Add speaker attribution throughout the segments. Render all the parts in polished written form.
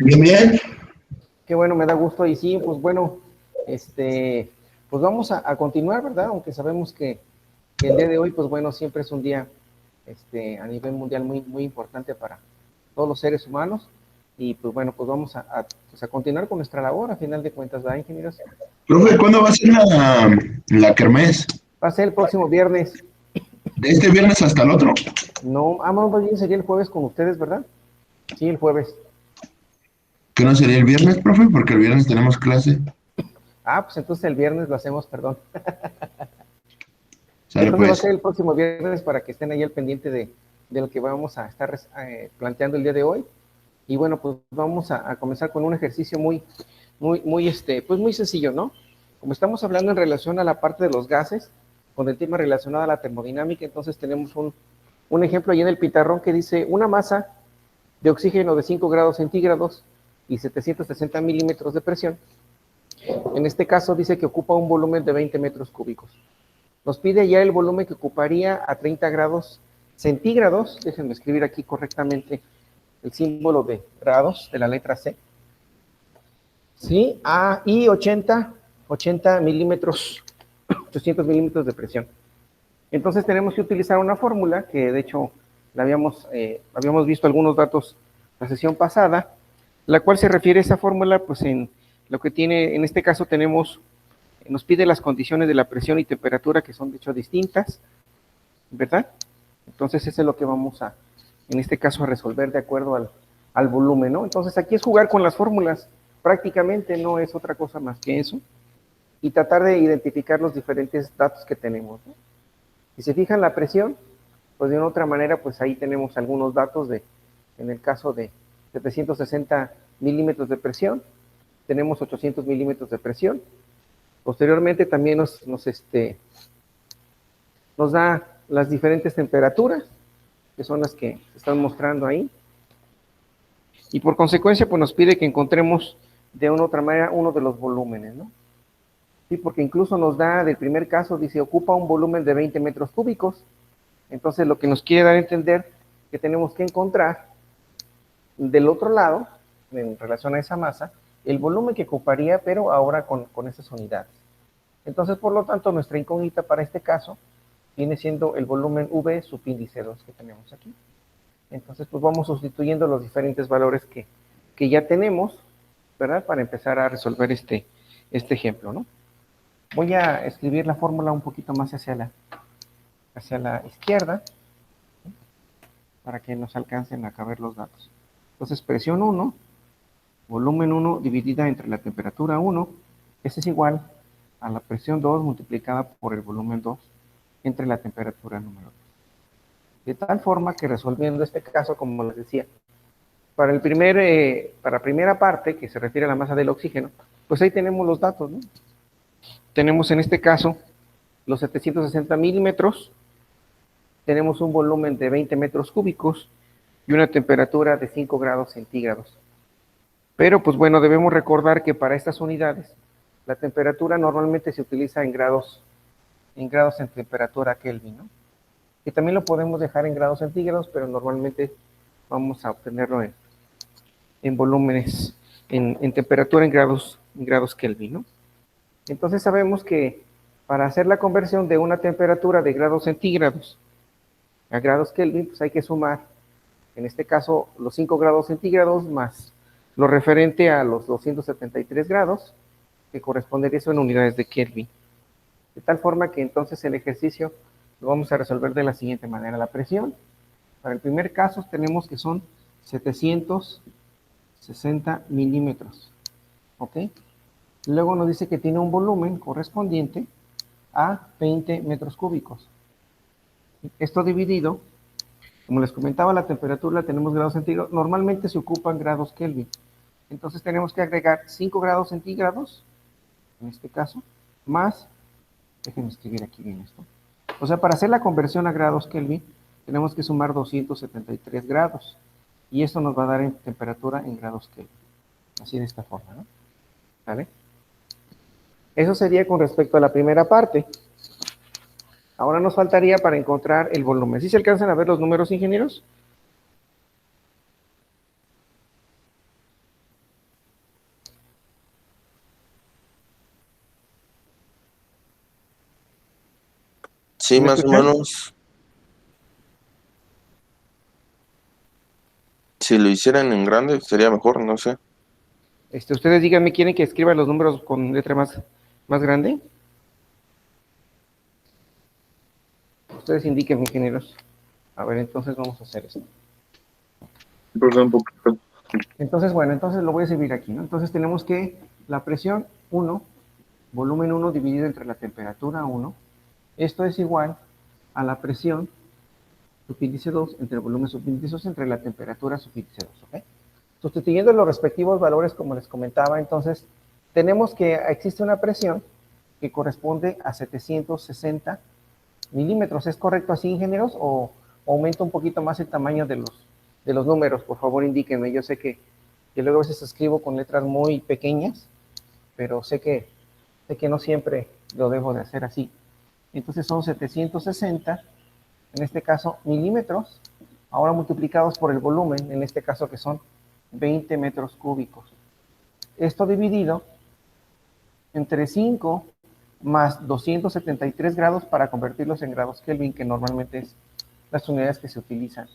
Speaker 1: Bien, bien.
Speaker 2: Qué bueno, me da gusto. Y sí, pues bueno, pues vamos a continuar, ¿verdad? Aunque sabemos que el día de hoy, pues bueno, siempre es un día a nivel mundial muy importante para todos los seres humanos. Y pues bueno, pues vamos pues a continuar con nuestra labor, a final de cuentas, ¿verdad, ingenieros?
Speaker 1: Profe, ¿cuándo va a ser la kermés?
Speaker 2: Va a ser el próximo viernes.
Speaker 1: ¿De este viernes hasta el otro?
Speaker 2: No, más bien sería el jueves con ustedes, ¿verdad? Sí, el jueves.
Speaker 1: ¿Qué no sería el viernes, profe? Porque el viernes tenemos clase.
Speaker 2: Ah, pues entonces el viernes lo hacemos, perdón.
Speaker 1: Sale
Speaker 2: Entonces va a
Speaker 1: pues.
Speaker 2: ser el próximo viernes para que estén ahí al pendiente de lo que vamos a estar planteando el día de hoy. Y bueno, pues vamos a comenzar con un ejercicio pues muy sencillo, ¿no? Como estamos hablando en relación a la parte de los gases, con el tema relacionado a la termodinámica, entonces tenemos un ejemplo ahí en el pizarrón que dice una masa de oxígeno de 5 grados centígrados y 760 milímetros de presión. En este caso dice que ocupa un volumen de 20 metros cúbicos. Nos pide ya el volumen que ocuparía a 30 grados centígrados. Déjenme escribir aquí correctamente el símbolo de grados de la letra C. ¿Sí? Y 80 milímetros, 800 milímetros de presión. Entonces tenemos que utilizar una fórmula que de hecho habíamos visto algunos datos la sesión pasada, la cual se refiere a esa fórmula, pues en lo que tiene, en este caso nos pide las condiciones de la presión y temperatura que son de hecho distintas, ¿verdad? Entonces eso es lo que vamos en este caso, a resolver de acuerdo al volumen, ¿no? Entonces aquí es jugar con las fórmulas, prácticamente no es otra cosa más que eso, y tratar de identificar los diferentes datos que tenemos, ¿no? Si se fijan la presión, pues de una otra manera, pues ahí tenemos algunos datos en el caso de 760 milímetros de presión, tenemos 800 milímetros de presión. Posteriormente también nos da las diferentes temperaturas, que son las que se están mostrando ahí. Y por consecuencia, pues nos pide que encontremos de una u otra manera uno de los volúmenes, ¿no? Sí, porque incluso nos da, del primer caso, dice, ocupa un volumen de 20 metros cúbicos. Entonces, lo que nos quiere dar a entender que tenemos que encontrar del otro lado, en relación a esa masa, el volumen que ocuparía, pero ahora con esas unidades. Entonces, por lo tanto, nuestra incógnita para este caso viene siendo el volumen V subíndice 2 que tenemos aquí. Entonces, pues vamos sustituyendo los diferentes valores que ya tenemos, ¿verdad? Para empezar a resolver este ejemplo, ¿no? Voy a escribir la fórmula un poquito más hacia la izquierda, ¿sí? Para que nos alcancen a caber los datos. Entonces, presión 1, volumen 1 dividida entre la temperatura 1, eso es igual a la presión 2 multiplicada por el volumen 2 entre la temperatura número 2. De tal forma que resolviendo este caso, como les decía, para la primera parte, que se refiere a la masa del oxígeno, pues ahí tenemos los datos, ¿no? Tenemos en este caso los 760 milímetros, tenemos un volumen de 20 metros cúbicos y una temperatura de 5 grados centígrados. Pero pues bueno, debemos recordar que para estas unidades, la temperatura normalmente se utiliza en grados en temperatura Kelvin, ¿no? Que también lo podemos dejar en grados centígrados, pero normalmente vamos a obtenerlo en volúmenes, en temperatura en grados Kelvin, ¿no? Entonces sabemos que para hacer la conversión de una temperatura de grados centígrados a grados Kelvin, pues hay que sumar, en este caso, los 5 grados centígrados más lo referente a los 273 grados, que correspondería eso en unidades de Kelvin. De tal forma que entonces el ejercicio lo vamos a resolver de la siguiente manera. La presión, para el primer caso tenemos que son 760 milímetros, ¿ok? Luego nos dice que tiene un volumen correspondiente a 20 metros cúbicos. Esto dividido, como les comentaba, la temperatura la tenemos grados centígrados, normalmente se ocupan grados Kelvin. Entonces tenemos que agregar 5 grados centígrados, en este caso, más, déjenme escribir aquí bien esto. O sea, para hacer la conversión a grados Kelvin, tenemos que sumar 273 grados. Y esto nos va a dar en temperatura en grados Kelvin. Así de esta forma, ¿no? ¿Vale? Eso sería con respecto a la primera parte. Ahora nos faltaría para encontrar el volumen. ¿Sí se alcanzan a ver los números, ingenieros?
Speaker 3: Sí,
Speaker 2: me
Speaker 3: más o
Speaker 2: escuchan?
Speaker 3: menos. Si lo hicieran en grande sería mejor, no sé.
Speaker 2: Ustedes díganme, ¿quieren que escriba los números con letra más grande? Ustedes indiquen, ingenieros. A ver, entonces vamos a hacer esto.
Speaker 3: Perdón, un poquito.
Speaker 2: Entonces, bueno, entonces lo voy a escribir aquí, ¿no? Entonces tenemos que la presión 1, volumen 1 dividido entre la temperatura 1, esto es igual a la presión subíndice 2 entre el volumen subíndice 2 entre la temperatura subíndice 2, ¿ok? Sustituyendo los respectivos valores, como les comentaba, entonces tenemos que existe una presión que corresponde a 760 milímetros. ¿Es correcto así, ingenieros? ¿O aumenta un poquito más el tamaño de los números? Por favor, indíquenme. Yo sé que luego a veces escribo con letras muy pequeñas, pero sé que no siempre lo debo de hacer así. Entonces son 760, en este caso, milímetros, ahora multiplicados por el volumen, en este caso que son 20 metros cúbicos. Esto dividido entre 5 más 273 grados para convertirlos en grados Kelvin, que normalmente es las unidades que se utilizan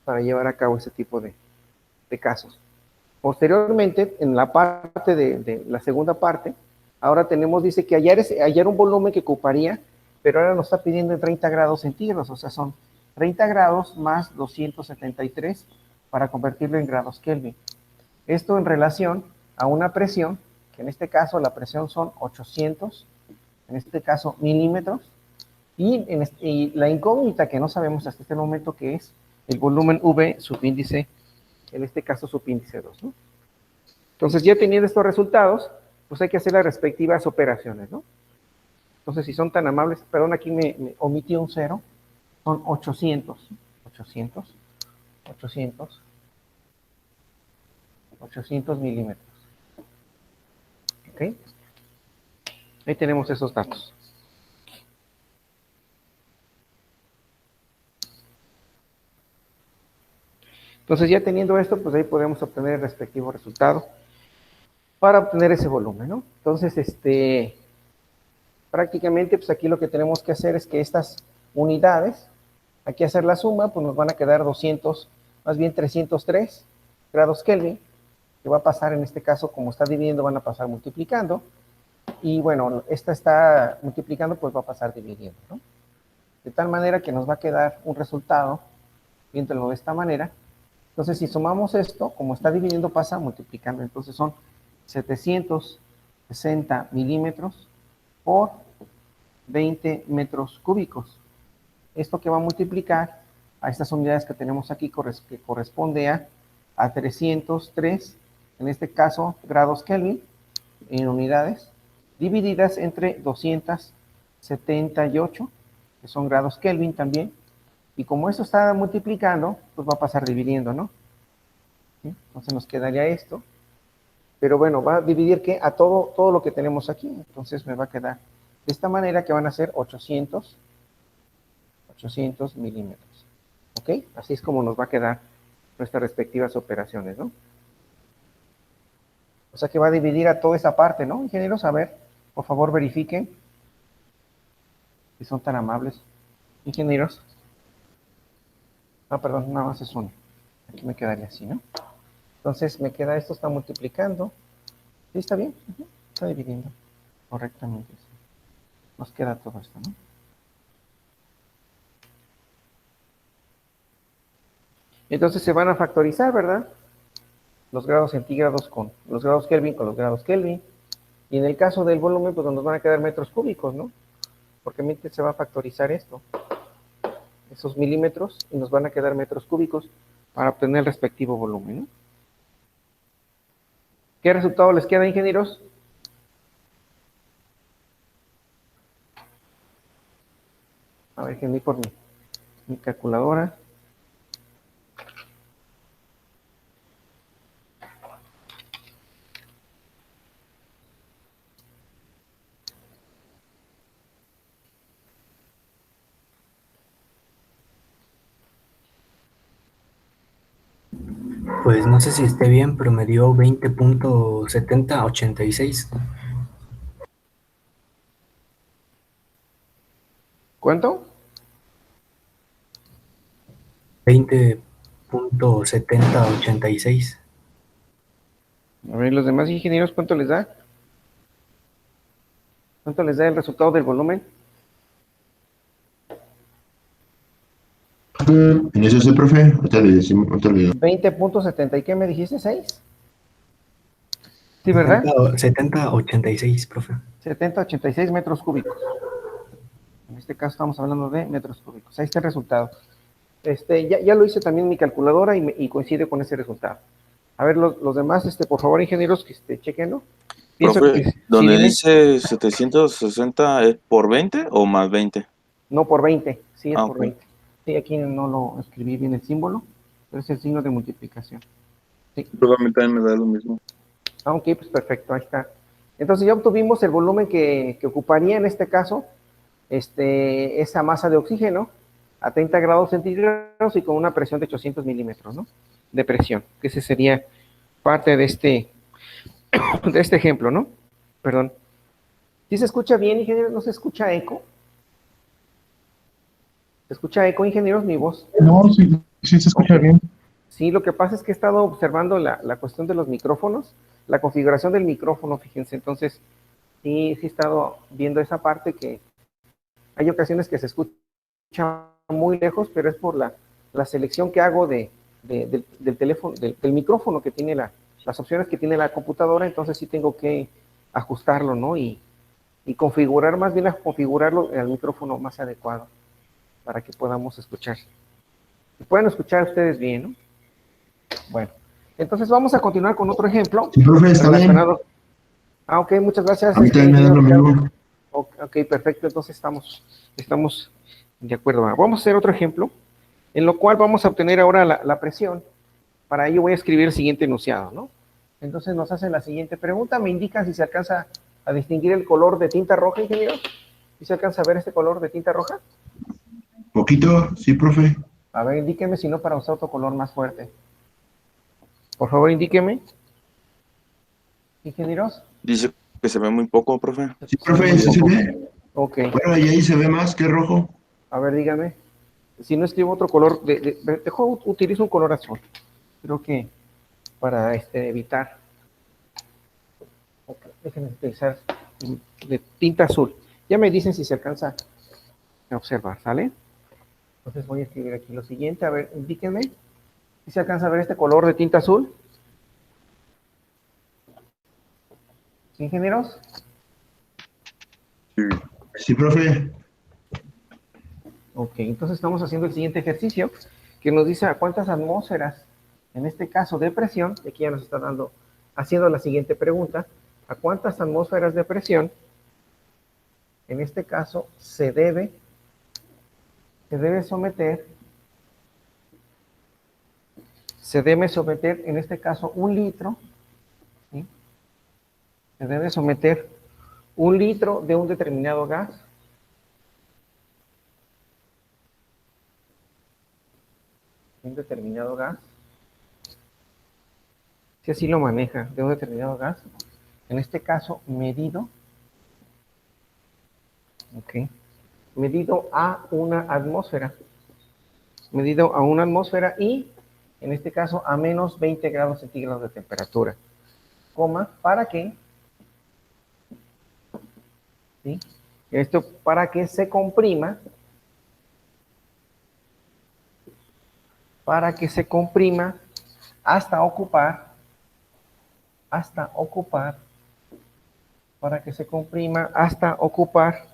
Speaker 2: para llevar a cabo ese tipo de casos. Posteriormente, en la parte de la segunda parte, ahora tenemos, dice que hallar un volumen que ocuparía, pero ahora nos está pidiendo en 30 grados centígrados, o sea, son 30 grados más 273 para convertirlo en grados Kelvin. Esto en relación a una presión, que en este caso la presión son 800, en este caso milímetros, y la incógnita que no sabemos hasta este momento que es el volumen V subíndice, en este caso subíndice 2, ¿no? Entonces, ya teniendo estos resultados, pues hay que hacer las respectivas operaciones, ¿no? Entonces, si son tan amables, perdón, aquí me omití un cero, son 800, 800, 800, 800 milímetros, ¿ok? Ahí tenemos esos datos. Entonces, ya teniendo esto, pues ahí podemos obtener el respectivo resultado para obtener ese volumen, ¿no? Entonces, prácticamente, pues aquí lo que tenemos que hacer es que estas unidades, aquí hacer la suma, pues nos van a quedar 200, más bien 303 grados Kelvin, que va a pasar en este caso, como está dividiendo, van a pasar multiplicando, y bueno, esta está multiplicando, pues va a pasar dividiendo, ¿no? De tal manera que nos va a quedar un resultado, viéndolo de esta manera. Entonces, si sumamos esto, como está dividiendo, pasa multiplicando, entonces son 760 milímetros por 20 metros cúbicos. Esto que va a multiplicar a estas unidades que tenemos aquí, que corresponde a 303, en este caso, grados Kelvin, en unidades, divididas entre 278, que son grados Kelvin también, y como esto está multiplicando, pues va a pasar dividiendo, ¿no? ¿Sí? Entonces nos quedaría esto, pero bueno, va a dividir que a todo lo que tenemos aquí, entonces me va a quedar de esta manera que van a ser 800 milímetros. ¿Ok? Así es como nos va a quedar nuestras respectivas operaciones, ¿no? O sea que va a dividir a toda esa parte, ¿no, ingenieros? A ver, por favor verifiquen si son tan amables. Ingenieros. Ah, perdón, nada más es uno. Aquí me quedaría así, ¿no? Entonces me queda esto, está multiplicando. ¿Sí está bien? Está dividiendo correctamente. Sí. Nos queda todo esto, ¿no? Entonces se van a factorizar, ¿verdad? Los grados centígrados con los grados Kelvin con los grados Kelvin. Y en el caso del volumen, pues nos van a quedar metros cúbicos, ¿no? Porque se va a factorizar esto, esos milímetros, y nos van a quedar metros cúbicos para obtener el respectivo volumen, ¿no? ¿Qué resultado les queda, ingenieros? A ver, déjenme ir por mi calculadora.
Speaker 4: Pues no sé si esté bien, pero me dio 20.7086.
Speaker 2: ¿Cuánto?
Speaker 4: 20.7086.
Speaker 2: A ver, los demás ingenieros, ¿cuánto les da? ¿Cuánto les da el resultado del volumen?
Speaker 1: En eso sí, profe. Ahorita le decimos, ahorita le digo.
Speaker 2: 20.70, ¿y qué me dijiste? ¿6? Sí, ¿verdad?
Speaker 4: 7086, profe.
Speaker 2: 70,86 metros cúbicos. En este caso estamos hablando de metros cúbicos. Ahí está el resultado. Ya lo hice también en mi calculadora y coincide con ese resultado. A ver, los demás, por favor, ingenieros, que chequenlo. Pienso
Speaker 3: Profe,
Speaker 2: que sí,
Speaker 3: donde
Speaker 2: dime.
Speaker 3: dice 760 ¿es por 20 o más 20?
Speaker 2: No por 20, sí es
Speaker 3: Ah,
Speaker 2: por
Speaker 3: ok.
Speaker 2: 20. Sí, aquí no lo escribí bien el símbolo, pero es el signo de multiplicación. Sí.
Speaker 3: Pero a mí también me da lo mismo.
Speaker 2: Ah, ok, pues perfecto, ahí está. Entonces ya obtuvimos el volumen que ocuparía en este caso esa masa de oxígeno a 30 grados centígrados y con una presión de 800 milímetros, ¿no? De presión, que ese sería parte de de este ejemplo, ¿no? Perdón. ¿Sí se escucha bien, ingeniero? ¿No se escucha eco? ¿Se escucha eco, ingenieros, mi voz?
Speaker 5: No, sí, sí se escucha
Speaker 2: Ok.
Speaker 5: bien.
Speaker 2: Sí, lo que pasa es que he estado observando la cuestión de los micrófonos, la configuración del micrófono, fíjense, entonces sí he estado viendo esa parte que hay ocasiones que se escucha muy lejos, pero es por la selección que hago del teléfono, del micrófono que tiene las opciones que tiene la computadora, entonces sí tengo que ajustarlo, ¿no? Y configurar, más bien configurarlo al micrófono más adecuado para que podamos escuchar. Pueden escuchar ustedes bien, ¿no? Bueno, entonces vamos a continuar con otro ejemplo
Speaker 1: Sí, profe, está bien.
Speaker 2: relacionado. Ah, ok, muchas gracias,
Speaker 1: A mí también me da
Speaker 2: ingeniero
Speaker 1: lo
Speaker 2: Ricardo.
Speaker 1: mismo.
Speaker 2: Ok, perfecto, entonces estamos de acuerdo. Vamos a hacer otro ejemplo, en lo cual vamos a obtener ahora la presión. Para ello voy a escribir el siguiente enunciado, ¿no? Entonces nos hacen la siguiente pregunta, me indican si se alcanza a distinguir el color de tinta roja, ingeniero. ¿Si se alcanza a ver este color de tinta roja?
Speaker 1: Poquito, sí, profe.
Speaker 2: A ver, indíqueme si no para usar otro color más fuerte. Por favor, indíqueme, ingenieros.
Speaker 3: Dice que se ve muy poco, profe.
Speaker 1: Sí,
Speaker 2: Se ve
Speaker 1: profe,
Speaker 2: muy
Speaker 1: sí se
Speaker 2: poco.
Speaker 1: ve.
Speaker 2: Ok,
Speaker 1: Bueno, y ahí se ve más que rojo.
Speaker 2: a ver, dígame. Si no escribo otro color, utilizo un color azul. Creo que para evitar, okay, déjenme utilizar de tinta azul. Ya me dicen si se alcanza a observar, ¿sale? Entonces voy a escribir aquí lo siguiente, a ver, indíquenme si se alcanza a ver este color de tinta azul. ¿Sí, ingenieros?
Speaker 3: Sí.
Speaker 1: Sí, profe.
Speaker 2: Ok, entonces estamos haciendo el siguiente ejercicio que nos dice a cuántas atmósferas, en este caso de presión, y aquí ya nos está haciendo la siguiente pregunta, a cuántas atmósferas de presión, en este caso, se debe someter, en este caso, un litro, ¿sí? Se debe someter un litro de un determinado gas, si así lo maneja, de un determinado gas, en este caso, ok, medido a una atmósfera, y, en este caso, a menos 20 grados centígrados de temperatura, ¿para qué? ¿Sí? Esto para que se comprima, hasta ocupar, para que se comprima hasta ocupar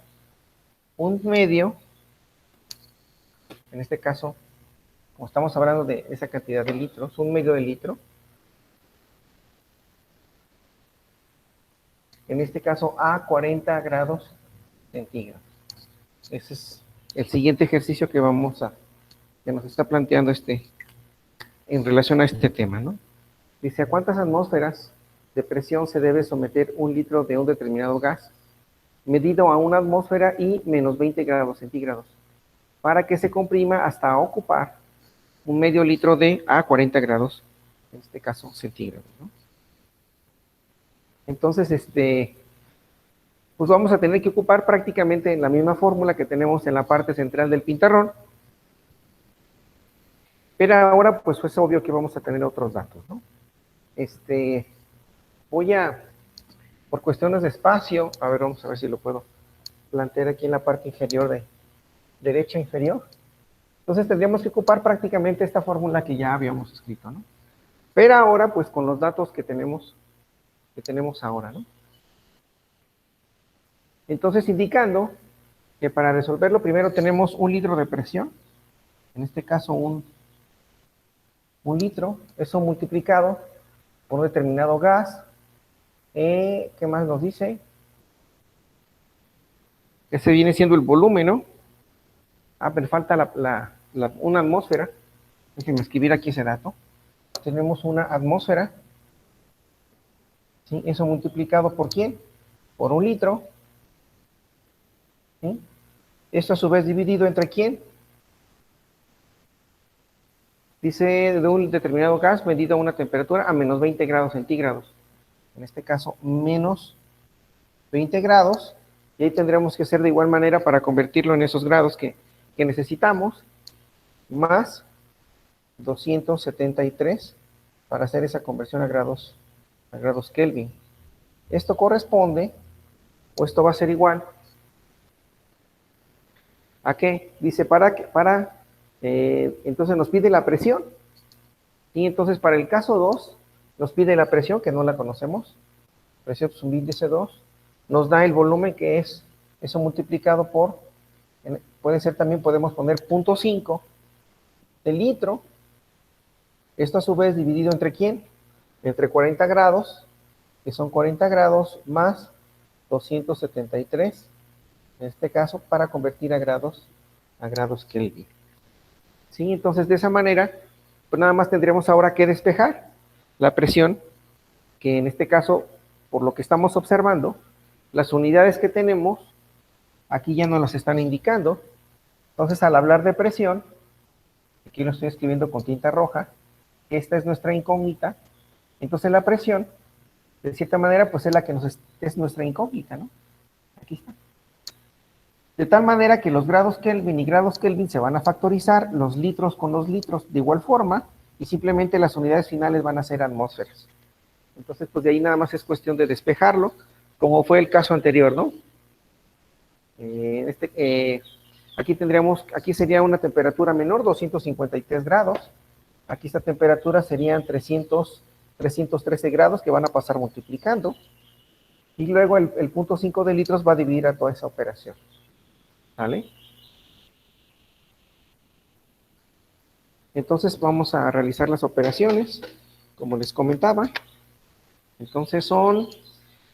Speaker 2: un medio, en este caso, como estamos hablando de esa cantidad de litros, un medio de litro, en este caso a 40 grados centígrados. Ese es el siguiente ejercicio que que nos está planteando en relación a este tema, ¿no? Dice, ¿a cuántas atmósferas de presión se debe someter un litro de un determinado gas, medido a una atmósfera y menos 20 grados centígrados, para que se comprima hasta ocupar un medio litro de a 40 grados, en este caso centígrados, ¿no? Entonces, pues vamos a tener que ocupar prácticamente la misma fórmula que tenemos en la parte central del pintarrón. Pero ahora, pues es obvio que vamos a tener otros datos, ¿no? Voy a, por cuestiones de espacio, a ver, vamos a ver si lo puedo plantear aquí en la parte inferior de derecha inferior. Entonces tendríamos que ocupar prácticamente esta fórmula que ya habíamos escrito, ¿no? Pero ahora, pues con los datos que tenemos ahora, ¿no? Entonces, indicando que para resolverlo primero tenemos 1 litro de presión, en este caso un litro, eso multiplicado por un determinado gas. ¿Qué más nos dice? Ese viene siendo el volumen, ¿no? Pero falta una atmósfera. Déjenme escribir aquí ese dato. Tenemos una atmósfera, ¿sí? Eso multiplicado por ¿quién? Por 1 litro, ¿sí? Esto a su vez dividido entre ¿quién? Dice de un determinado gas medido a una temperatura a menos 20 grados centígrados. En este caso, menos 20 grados. Y ahí tendremos que hacer de igual manera para convertirlo en esos grados que necesitamos, más 273 para hacer esa conversión a grados Kelvin. Esto corresponde, o esto va a ser igual, ¿a qué? Dice, entonces nos pide la presión, y entonces para el caso 2, nos pide la presión, que no la conocemos, presión subíndice 2, nos da el volumen que es eso multiplicado por, puede ser también, podemos poner 0.5 de litro, esto a su vez dividido entre ¿quién? Entre 40 grados, que son 40 grados más 273, en este caso, para convertir a grados Kelvin. ¿Sí? Entonces, de esa manera, pues nada más tendríamos ahora que despejar la presión, que en este caso, por lo que estamos observando, las unidades que tenemos, aquí ya nos las están indicando. Entonces, al hablar de presión, aquí lo estoy escribiendo con tinta roja, esta es nuestra incógnita, entonces la presión, de cierta manera, pues es la que es nuestra incógnita, ¿no? Aquí está. De tal manera que los grados Kelvin y grados Kelvin se van a factorizar, los litros con los litros de igual forma, y simplemente las unidades finales van a ser atmósferas. Entonces, pues de ahí nada más es cuestión de despejarlo, como fue el caso anterior, ¿no? Aquí sería una temperatura menor, 253 grados. Aquí esta temperatura serían 313 grados que van a pasar multiplicando. Y luego el 0.5 de litros va a dividir a toda esa operación. ¿Vale? Entonces vamos a realizar las operaciones, como les comentaba. Entonces son,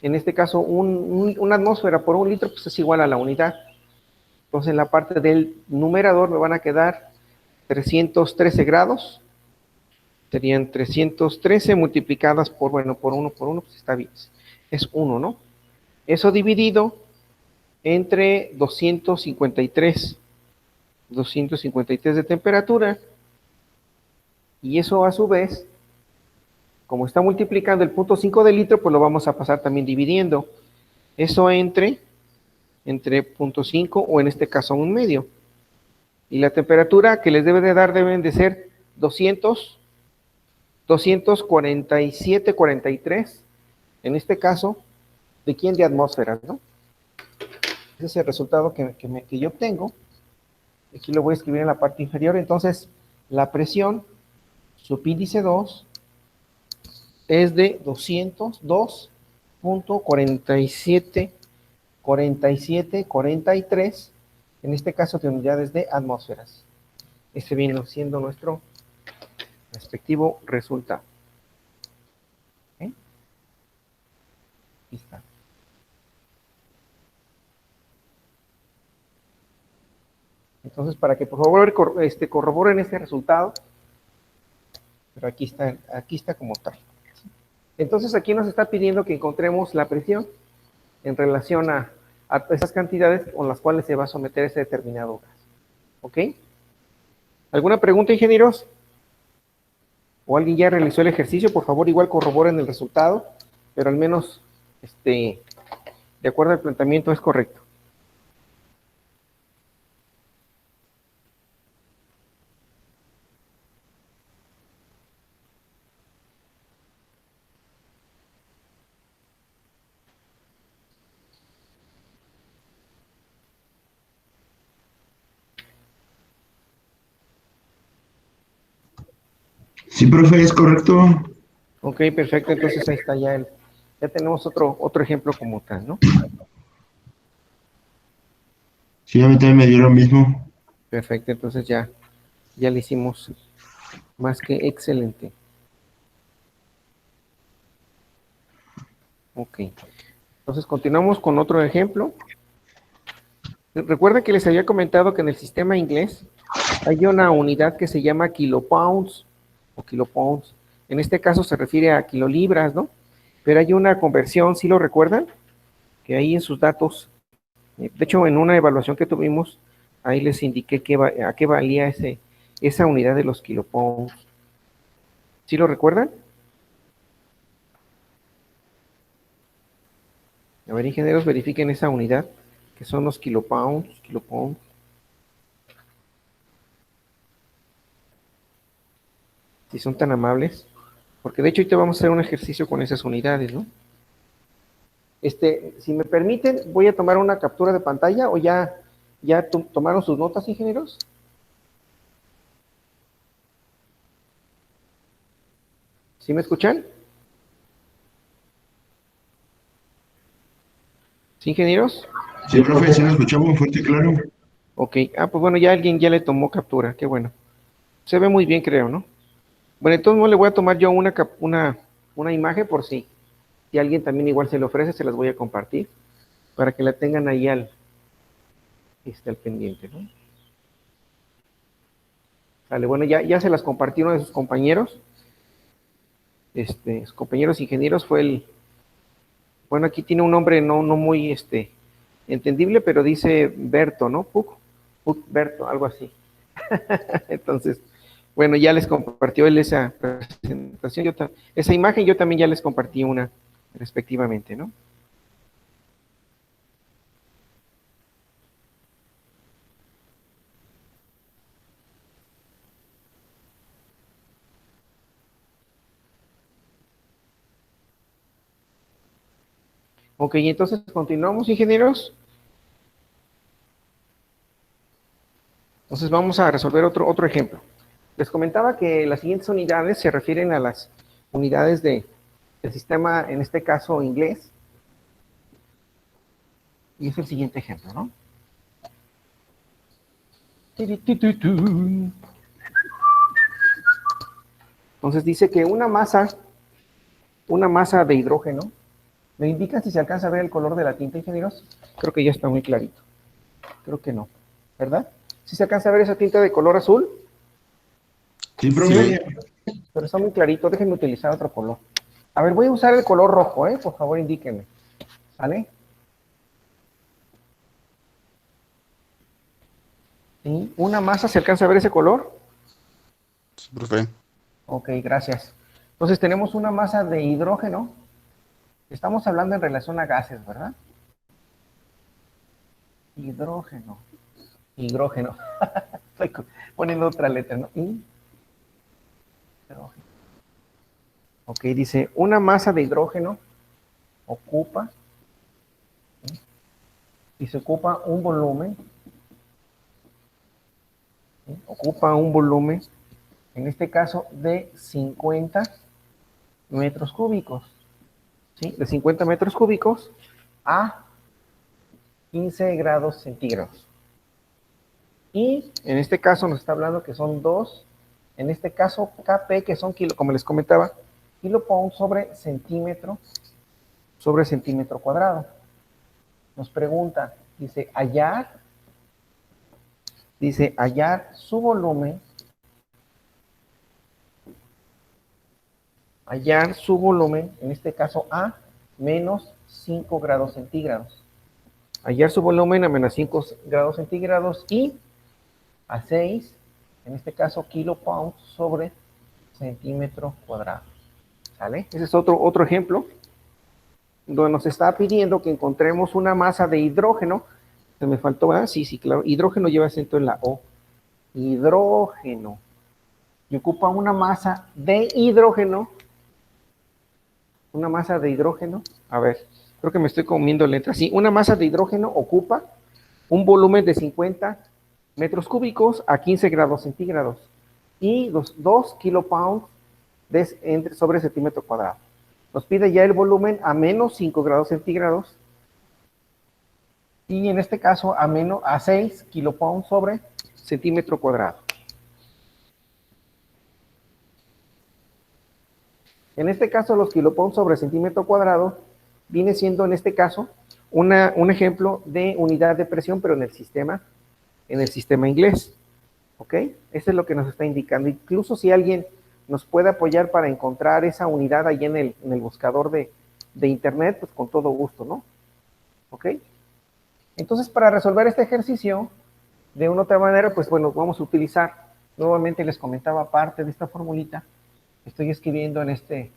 Speaker 2: en este caso, una atmósfera por 1 litro, pues es igual a la unidad. Entonces en la parte del numerador me van a quedar 313 grados. Serían 313 multiplicadas por 1, pues está bien. Es 1, ¿no? Eso dividido entre 253 de temperatura, y eso a su vez, como está multiplicando el 0.5 de litro, pues lo vamos a pasar también dividiendo. Eso entre 0.5 o en este caso 1/2. Y la temperatura que les debe de dar deben de ser 247,43, en este caso, ¿de quién? De atmósferas, ¿no? Ese es el resultado que yo obtengo. Aquí lo voy a escribir en la parte inferior. Entonces, la presión, subíndice 2, es de 202.4743, en este caso de unidades de atmósferas. Este viene siendo nuestro respectivo resultado. ¿Okay? Aquí está. Entonces, para que por favor corroboren este resultado, pero aquí está como tal. Entonces, aquí nos está pidiendo que encontremos la presión en relación a esas cantidades con las cuales se va a someter ese determinado gas. ¿Ok? ¿Alguna pregunta, ingenieros? ¿O alguien ya realizó el ejercicio? Por favor, igual corroboren el resultado, pero al menos, de acuerdo al planteamiento, es correcto.
Speaker 1: Sí, profe, es correcto.
Speaker 2: Ok, perfecto, entonces ahí está ya tenemos otro ejemplo como tal, ¿no?
Speaker 1: Sí, a mí también me dio lo mismo.
Speaker 2: Perfecto, entonces ya le hicimos más que excelente. Ok, entonces continuamos con otro ejemplo. Recuerden que les había comentado que en el sistema inglés hay una unidad que se llama kilopounds o kilopounds. En este caso se refiere a kilolibras, ¿no? Pero hay una conversión, ¿sí lo recuerdan? Que ahí en sus datos, de hecho en una evaluación que tuvimos, ahí les indiqué a qué valía esa unidad de los kilopounds. ¿Sí lo recuerdan? A ver, ingenieros, verifiquen esa unidad, que son los kilopounds. Si son tan amables. Porque de hecho ahorita vamos a hacer un ejercicio con esas unidades, ¿no? Si me permiten, voy a tomar una captura de pantalla o ya tomaron sus notas, ingenieros. ¿Sí me escuchan? ¿Sí, ingenieros?
Speaker 1: Sí, profe, sí lo escuchamos muy fuerte y claro.
Speaker 2: Ok, pues bueno, ya alguien ya le tomó captura, qué bueno. Se ve muy bien, creo, ¿no? Bueno, entonces no le voy a tomar yo una imagen por si alguien también igual se le ofrece, se las voy a compartir para que la tengan ahí al pendiente, ¿no? Vale, bueno, ya se las compartieron a sus compañeros. Sus compañeros ingenieros bueno, aquí tiene un nombre no muy entendible, pero dice Berto, ¿no? Puk Berto, algo así. Entonces, bueno, ya les compartió él esa presentación, esa imagen, yo también ya les compartí una respectivamente, ¿no? Ok, entonces continuamos, ingenieros. Entonces vamos a resolver otro ejemplo. Les comentaba que las siguientes unidades se refieren a las unidades del sistema, en este caso inglés, y es el siguiente ejemplo, ¿no? Entonces dice que una masa de hidrógeno, ¿me indican si se alcanza a ver el color de la tinta, ingenieros? Creo que ya está muy clarito. Creo que no, ¿verdad? ¿Sí se alcanza a ver esa tinta de color azul?
Speaker 1: Sí,
Speaker 3: Sí.
Speaker 1: profe.
Speaker 2: Pero está muy clarito, déjenme utilizar otro color. A ver, voy a usar el color rojo, ¿eh? Por favor, indíquenme. ¿Vale? ¿Sí? ¿Una masa se alcanza a ver ese color?
Speaker 3: Sí, profe.
Speaker 2: Ok, gracias. Entonces tenemos una masa de hidrógeno. Estamos hablando en relación a gases, ¿verdad? Hidrógeno. Hidrógeno. Estoy poniendo otra letra, ¿no? Hidrógeno. Ok, dice, una masa de hidrógeno ocupa, ¿sí? Y se ocupa un volumen, ¿sí? Ocupa un volumen, en este caso, de 50 metros cúbicos, ¿sí? De 50 metros cúbicos a 15 grados centígrados. Y en este caso nos está hablando que son en este caso Kp, que son como les comentaba, kilopound sobre centímetro cuadrado. Nos pregunta, dice hallar su volumen, en este caso a menos 5 grados centígrados. Hallar su volumen a menos 5 grados centígrados y a 6, en este caso kilopound sobre centímetro cuadrado. ¿Sale? Ese es otro ejemplo donde nos está pidiendo que encontremos una masa de hidrógeno. Se me faltó, ¿verdad? Sí, claro. Hidrógeno lleva acento en la O. Hidrógeno. Y ocupa una masa de hidrógeno. Una masa de hidrógeno. A ver, creo que me estoy comiendo letras. Sí, una masa de hidrógeno ocupa un volumen de 50 metros cúbicos a 15 grados centígrados. Y los 2 kilopounds sobre centímetro cuadrado. Nos pide ya el volumen a menos 5 grados centígrados, y en este caso a 6 kilopounds sobre centímetro cuadrado. En este caso, los kilopounds sobre centímetro cuadrado viene siendo, en este caso, un ejemplo de unidad de presión, pero en el sistema inglés. ¿Ok? Eso es lo que nos está indicando. Incluso si alguien nos puede apoyar para encontrar esa unidad ahí en el buscador de internet, pues con todo gusto, ¿no? ¿Ok? Entonces, para resolver este ejercicio, de una u otra manera, pues bueno, vamos a utilizar, nuevamente les comentaba parte de esta formulita, estoy escribiendo en este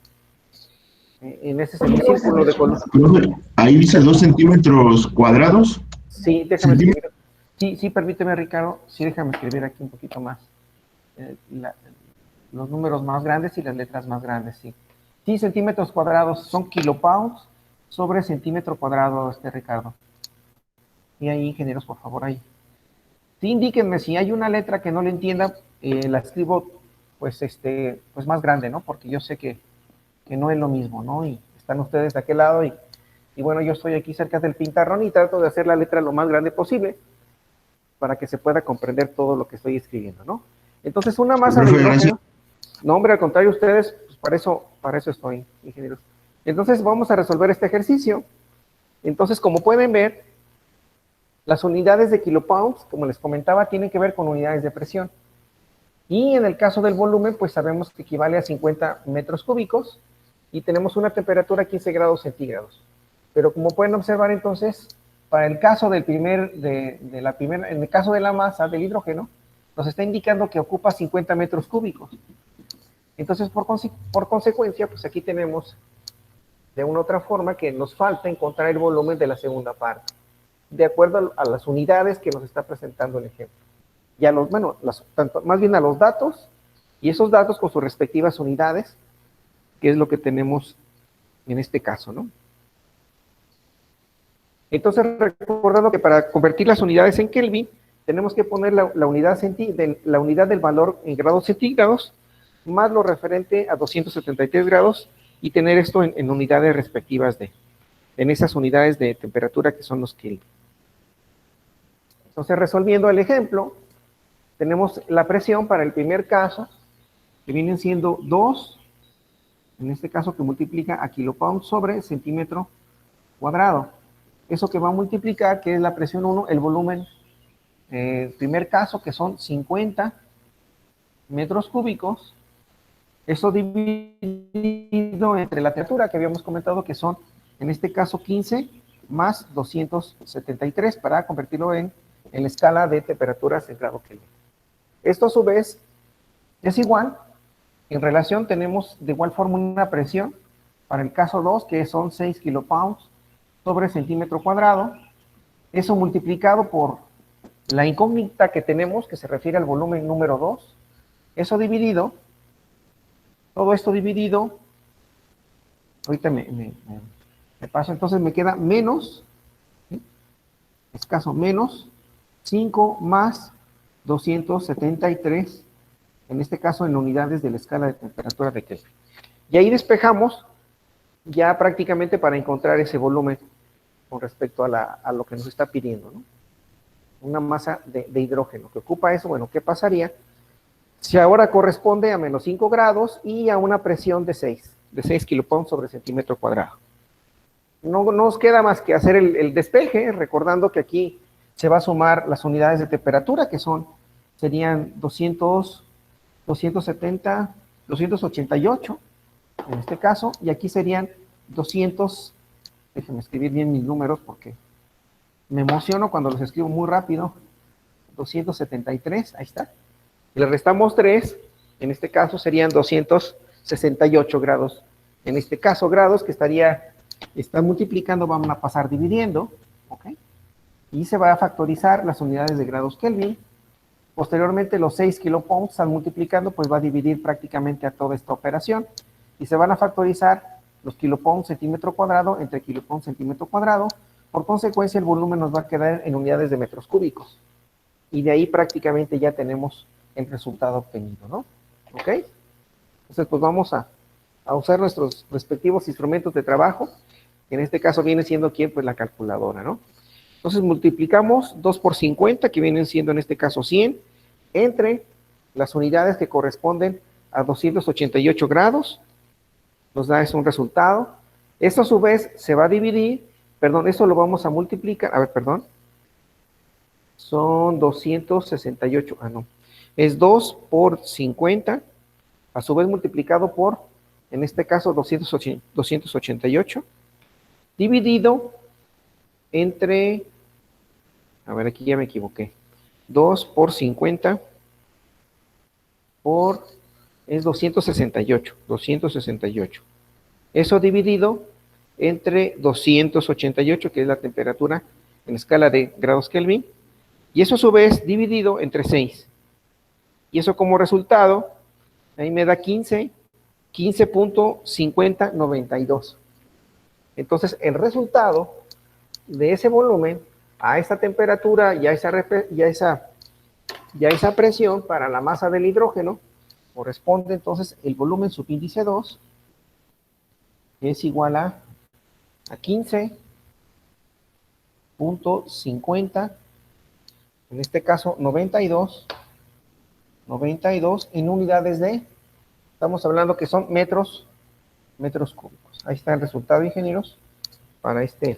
Speaker 2: semicírculo de color.
Speaker 1: Profe, ahí dice 2 centímetros cuadrados.
Speaker 2: Sí, déjame escribir. Sí, permíteme, Ricardo, sí, déjame escribir aquí un poquito más. Los números más grandes y las letras más grandes, sí. Sí, centímetros cuadrados son kilopounds sobre centímetro cuadrado, Ricardo. Y ahí, ingenieros, por favor, ahí. Sí, indíquenme si hay una letra que no le entienda, la escribo, pues más grande, ¿no? Porque yo sé que no es lo mismo, ¿no? Y están ustedes de aquel lado y bueno, yo estoy aquí cerca del pintarrón y trato de hacer la letra lo más grande posible para que se pueda comprender todo lo que estoy escribiendo, ¿no? Entonces, una masa de hidrógeno. No, hombre, al contrario, ustedes, pues para eso estoy, ingenieros. Entonces, vamos a resolver este ejercicio. Entonces, como pueden ver, las unidades de kilopounds, como les comentaba, tienen que ver con unidades de presión. Y en el caso del volumen, pues sabemos que equivale a 50 metros cúbicos y tenemos una temperatura de 15 grados centígrados. Pero como pueden observar, entonces, para el caso del en el caso de la masa del hidrógeno, nos está indicando que ocupa 50 metros cúbicos. Entonces, por consecuencia, pues aquí tenemos de una u otra forma que nos falta encontrar el volumen de la segunda parte, de acuerdo a las unidades que nos está presentando el ejemplo. Y a más bien a los datos, y esos datos con sus respectivas unidades, que es lo que tenemos en este caso, ¿no? Entonces, recordando que para convertir las unidades en Kelvin, tenemos que poner la unidad del valor en grados centígrados, más lo referente a 273 grados, y tener esto en unidades respectivas en esas unidades de temperatura que son los Kelvin. Entonces, resolviendo el ejemplo, tenemos la presión para el primer caso, que vienen siendo 2, en este caso que multiplica a kilopounds sobre centímetro cuadrado. Eso que va a multiplicar, que es la presión 1, el volumen, primer caso, que son 50 metros cúbicos, eso dividido entre la temperatura que habíamos comentado, que son, en este caso, 15 más 273, para convertirlo en la escala de temperaturas en grado Kelvin. Esto, a su vez, es igual. En relación, tenemos de igual forma una presión para el caso 2, que son 6 kilopounds sobre centímetro cuadrado. Eso multiplicado por la incógnita que tenemos, que se refiere al volumen número 2. Eso dividido, todo esto dividido, ahorita me paso, entonces me queda menos, ¿sí? Escaso menos 5 más 273, en este caso en unidades de la escala de temperatura de Kelvin. Y ahí despejamos ya prácticamente para encontrar ese volumen con respecto a lo que nos está pidiendo, ¿no? Una masa de hidrógeno que ocupa eso. Bueno, ¿qué pasaría si ahora corresponde a menos 5 grados y a una presión de 6 kilopounds sobre centímetro cuadrado? No nos queda más que hacer el despeje, recordando que aquí se va a sumar las unidades de temperatura, que serían 270, 288, en este caso, y aquí serían 200, déjenme escribir bien mis números porque me emociono cuando los escribo muy rápido, 273, ahí está, y le restamos 3, en este caso serían 268 grados, en este caso grados que está multiplicando, vamos a pasar dividiendo, ¿ok? Y se va a factorizar las unidades de grados Kelvin. Posteriormente, los 6 kilopounds están multiplicando, pues va a dividir prácticamente a toda esta operación. Y se van a factorizar los kilopounds centímetro cuadrado entre kilopounds centímetro cuadrado. Por consecuencia, el volumen nos va a quedar en unidades de metros cúbicos. Y de ahí prácticamente ya tenemos el resultado obtenido, ¿no? ¿Ok? Entonces, pues vamos a usar nuestros respectivos instrumentos de trabajo, que en este caso viene siendo ¿quién? Pues la calculadora, ¿no? Entonces multiplicamos 2 por 50, que vienen siendo en este caso 100, entre las unidades que corresponden a 288 grados, nos da eso un resultado. Esto a su vez se va a dividir, perdón, esto lo vamos a multiplicar, a ver, perdón, son 268, no, es 2 por 50, a su vez multiplicado por, en este caso, 288, dividido entre, a ver, aquí ya me equivoqué, 2 por 50 por, es 268. Eso dividido entre 288, que es la temperatura en escala de grados Kelvin, y eso a su vez dividido entre 6. Y eso como resultado, ahí me da 15.5092. Entonces, el resultado de ese volumen a esa temperatura y a esa presión para la masa del hidrógeno corresponde entonces el volumen subíndice 2 es igual a 15.50, en este caso 92 en unidades de, estamos hablando que son metros cúbicos. Ahí está el resultado, ingenieros, para ese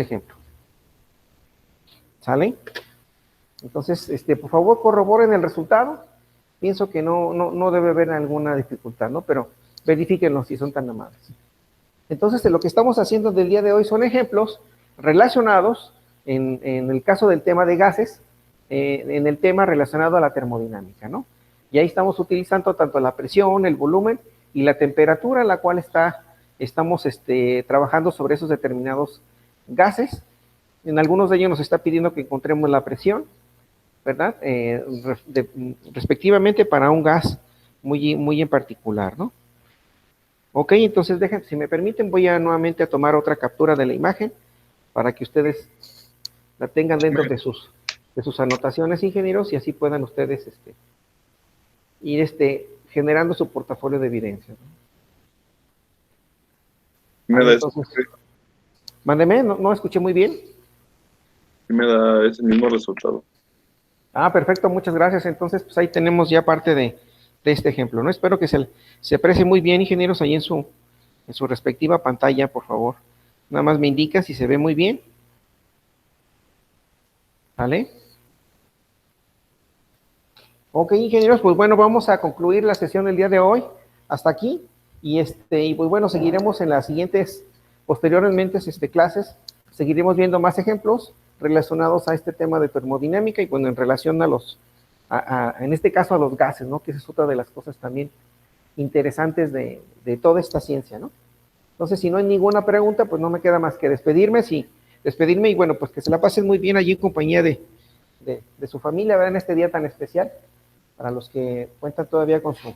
Speaker 2: ejemplo. ¿Sale? Entonces, por favor, corroboren el resultado. Pienso que no debe haber alguna dificultad, ¿no? Pero verifíquenlo si son tan amables. Entonces, lo que estamos haciendo del día de hoy son ejemplos relacionados, en el caso del tema de gases, en el tema relacionado a la termodinámica, ¿no? Y ahí estamos utilizando tanto la presión, el volumen y la temperatura en la cual estamos trabajando sobre esos determinados gases. En algunos de ellos nos está pidiendo que encontremos la presión, ¿verdad? Respectivamente para un gas muy en particular, ¿no? Ok, entonces si me permiten, voy nuevamente a tomar otra captura de la imagen para que ustedes la tengan dentro de sus anotaciones, ingenieros, y así puedan ustedes ir generando su portafolio de evidencia, ¿no?
Speaker 5: Me da
Speaker 2: Entonces, mándeme, no escuché muy bien.
Speaker 5: sí me da ese mismo resultado.
Speaker 2: Perfecto, muchas gracias. Entonces, pues ahí tenemos ya parte de este ejemplo, ¿no? Espero que se aprecie muy bien, ingenieros, ahí en su respectiva pantalla, por favor. Nada más me indica si se ve muy bien. ¿Vale? Ok, ingenieros, pues bueno, vamos a concluir la sesión del día de hoy hasta aquí. Y pues bueno, seguiremos en las siguientes, posteriormente, clases, seguiremos viendo más ejemplos relacionados a este tema de termodinámica y bueno, en relación en este caso a los gases, ¿no? Que esa es otra de las cosas también interesantes de toda esta ciencia, ¿no? Entonces, si no hay ninguna pregunta, pues no me queda más que despedirme y bueno, pues que se la pasen muy bien allí en compañía de su familia, ¿verdad? En este día tan especial, para los que cuentan todavía con su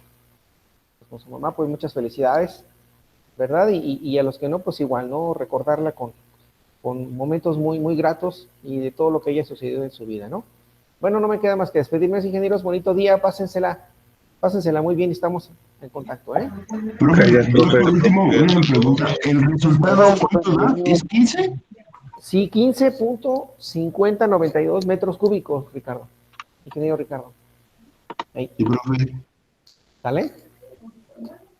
Speaker 2: mamá, pues muchas felicidades, ¿verdad? Y a los que no, pues igual, ¿no? Recordarla con momentos muy, muy gratos y de todo lo que haya sucedido en su vida, ¿no? Bueno, no me queda más que despedirme, ingenieros, bonito día, pásensela muy bien y estamos en contacto, ¿eh?
Speaker 1: Profe, por último, una pregunta. ¿El resultado cuánto da? ¿Es 15?
Speaker 2: Sí, 15.5092 metros cúbicos, Ricardo. Ingeniero Ricardo. Ahí.
Speaker 1: Sí, profe.
Speaker 2: ¿Sale?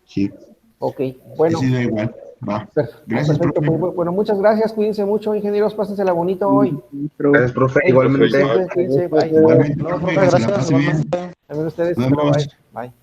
Speaker 1: Sí.
Speaker 2: Ok, bueno.
Speaker 1: Sí, da igual. Va.
Speaker 2: Gracias,
Speaker 1: Perfecto,
Speaker 2: profe.
Speaker 1: profe.
Speaker 2: Bueno, muchas gracias, cuídense mucho, ingenieros, pásensela bonito hoy.
Speaker 4: Gracias, profe. Igualmente.
Speaker 2: Cuídense, bye.
Speaker 1: Igualmente,
Speaker 2: No,
Speaker 1: profe,
Speaker 2: profe,
Speaker 1: que se la
Speaker 2: gracias.
Speaker 1: pase bien.
Speaker 2: También ustedes,
Speaker 1: Nos vemos.
Speaker 2: bye.